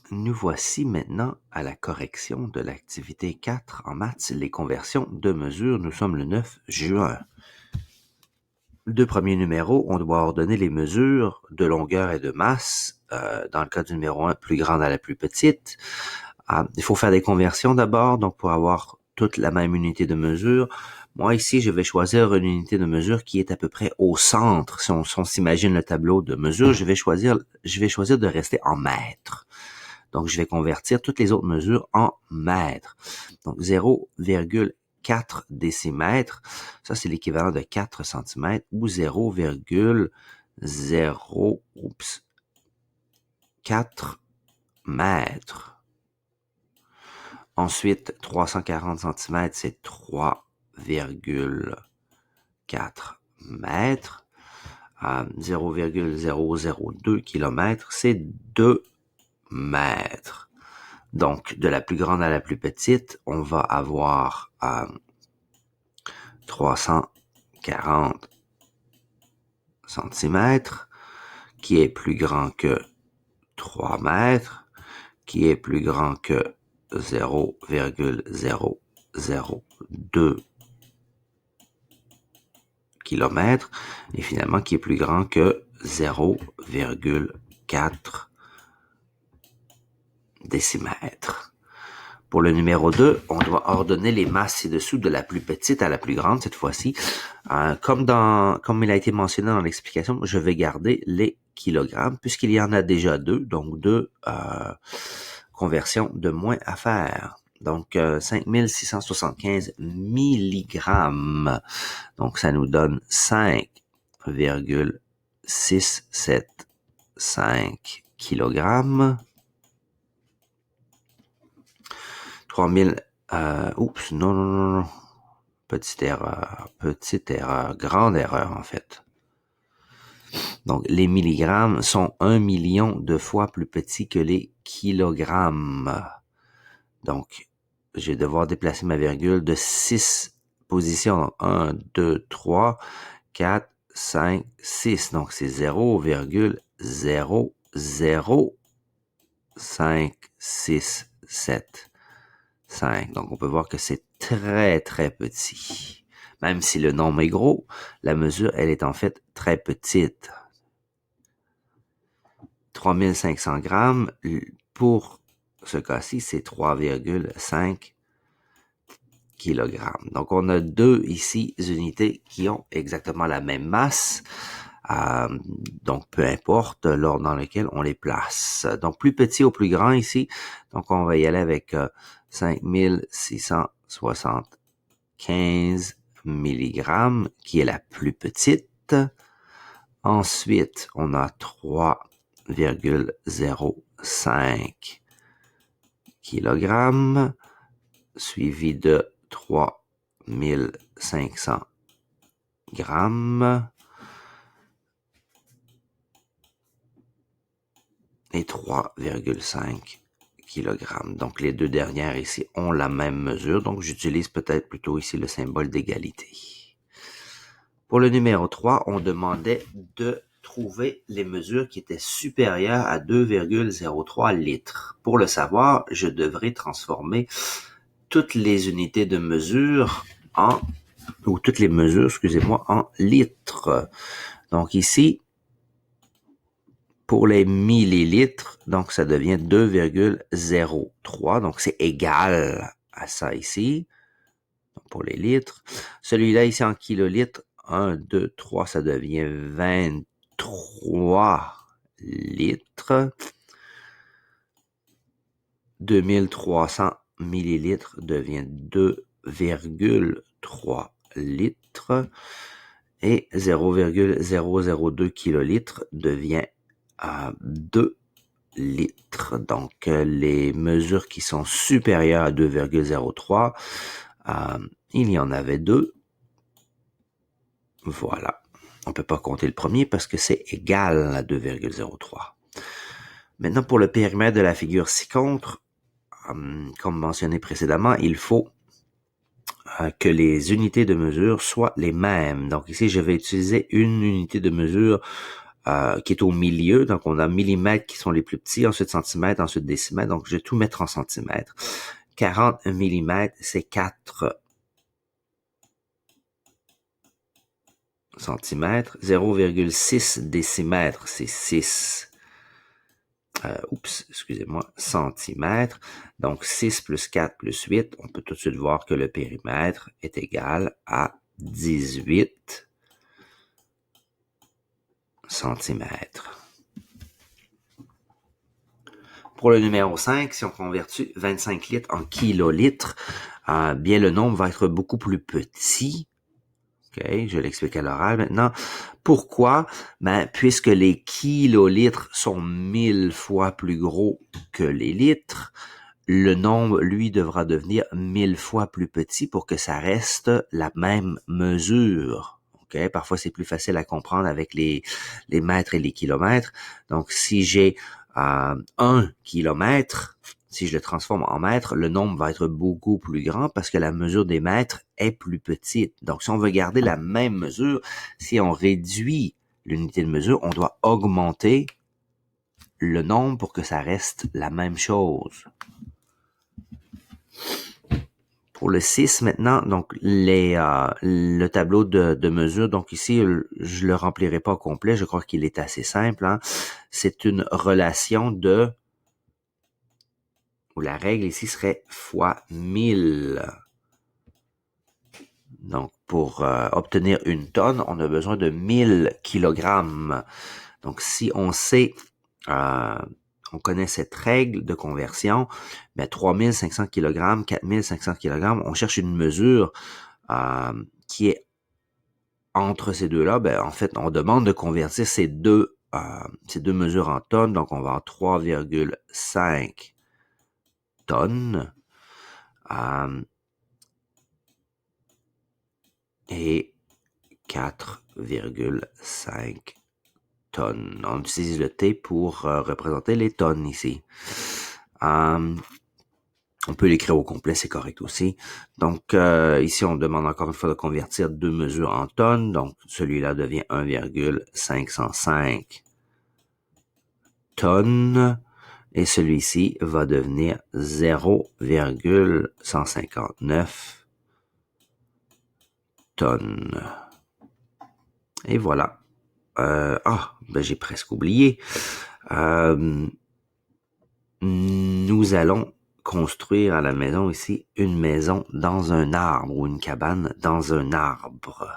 Nous voici maintenant à la correction de l'activité 4 en maths, les conversions de mesures. Nous sommes le 9 juin. Deux premiers numéros, on doit ordonner les mesures de longueur et de masse. Dans le cas du numéro 1, plus grande à la plus petite. Il faut faire des conversions d'abord, donc pour avoir toute la même unité de mesure. Moi ici, je vais choisir une unité de mesure qui est à peu près au centre. Si on s'imagine le tableau de mesure, je vais choisir de rester en mètres. Donc, je vais convertir toutes les autres mesures en mètres. Donc, 0,4 décimètres, ça c'est l'équivalent de 4 cm ou 0,04 mètres. Ensuite, 340 cm, c'est 3,4 mètres. 0,002 km, c'est 2 mètres. Donc, de la plus grande à la plus petite, on va avoir 340 cm, qui est plus grand que 3 mètres, qui est plus grand que 0,002 km, et finalement qui est plus grand que 0,4 décimètres. Pour le numéro 2, on doit ordonner les masses ci-dessous de la plus petite à la plus grande cette fois-ci. Comme il a été mentionné dans l'explication, je vais garder les kilogrammes puisqu'il y en a déjà deux, donc deux conversions de moins à faire. Donc 5675 milligrammes. Donc ça nous donne 5,675 kilogrammes. 3000, non. Petite erreur, grande erreur en fait. Donc, les milligrammes sont 1 million de fois plus petits que les kilogrammes. Donc, je vais devoir déplacer ma virgule de 6 positions. Donc, 1, 2, 3, 4, 5, 6. Donc, c'est 0,00567. 5. Donc, on peut voir que c'est très, très petit. Même si le nombre est gros, la mesure, elle est en fait très petite. 3500 grammes, pour ce cas-ci, c'est 3,5 kilogrammes. Donc, on a deux ici unités qui ont exactement la même masse. Donc, peu importe l'ordre dans lequel on les place. Donc, plus petit au plus grand ici. Donc, on va y aller avec 5675 milligrammes, qui est la plus petite. Ensuite, on a 3,05 kilogrammes, suivi de 3500 grammes et 3,5 kilogrammes. Donc, les deux dernières ici ont la même mesure. Donc, j'utilise peut-être plutôt ici le symbole d'égalité. Pour le numéro 3, on demandait de trouver les mesures qui étaient supérieures à 2,03 litres. Pour le savoir, je devrais transformer toutes les unités de mesure en litres. Donc ici, pour les millilitres, donc ça devient 2,03. Donc c'est égal à ça ici. Donc, pour les litres. Celui-là ici en kilolitres, 1, 2, 3, ça devient 23 litres. 2300 millilitres devient 2,3 litres. Et 0,002 kilolitres devient 2 litres. Donc, les mesures qui sont supérieures à 2,03, il y en avait deux. Voilà. On ne peut pas compter le premier parce que c'est égal à 2,03. Maintenant, pour le périmètre de la figure ci-contre, comme mentionné précédemment, il faut que les unités de mesure soient les mêmes. Donc ici, je vais utiliser une unité de mesure qui est au milieu. Donc, on a millimètres qui sont les plus petits, ensuite centimètres, ensuite décimètres. Donc, je vais tout mettre en centimètres. 40 millimètres, c'est 4 centimètres. 0,6 décimètres, c'est 6 excusez-moi, centimètres. Donc, 6 plus 4 plus 8, on peut tout de suite voir que le périmètre est égal à 18 centimètres. Pour le numéro 5, si on convertit 25 litres en kilolitres, bien le nombre va être beaucoup plus petit. Okay, je l'explique à l'oral maintenant. Pourquoi? Ben, puisque les kilolitres sont 1000 fois plus gros que les litres, le nombre, lui, devra devenir 1000 fois plus petit pour que ça reste la même mesure. Okay? Parfois, c'est plus facile à comprendre avec les mètres et les kilomètres. Donc, si j'ai 1 kilomètre, si je le transforme en mètres, le nombre va être beaucoup plus grand parce que la mesure des mètres est plus petite. Donc, si on veut garder la même mesure, si on réduit l'unité de mesure, on doit augmenter le nombre pour que ça reste la même chose. Pour le 6 maintenant, donc le tableau de mesure, donc ici, je le remplirai pas au complet, je crois qu'il est assez simple. Hein? C'est une relation où la règle ici serait fois 1000. Donc, pour obtenir une tonne, on a besoin de 1000 kilogrammes. Donc, si on sait, on connaît cette règle de conversion, ben 3500 kg, 4500 kg, on cherche une mesure qui est entre ces deux-là. Ben, en fait, on demande de convertir ces deux mesures en tonnes. Donc, on va en 3,5 tonnes. Et 4,5 tonnes. On utilise le T pour représenter les tonnes ici. On peut l'écrire au complet, c'est correct aussi. Donc, ici, on demande encore une fois de convertir deux mesures en tonnes. Donc, celui-là devient 1,505 tonnes. Et celui-ci va devenir 0,159 tonnes. Et voilà. J'ai presque oublié. Nous allons construire à la maison ici une maison dans un arbre ou une cabane dans un arbre.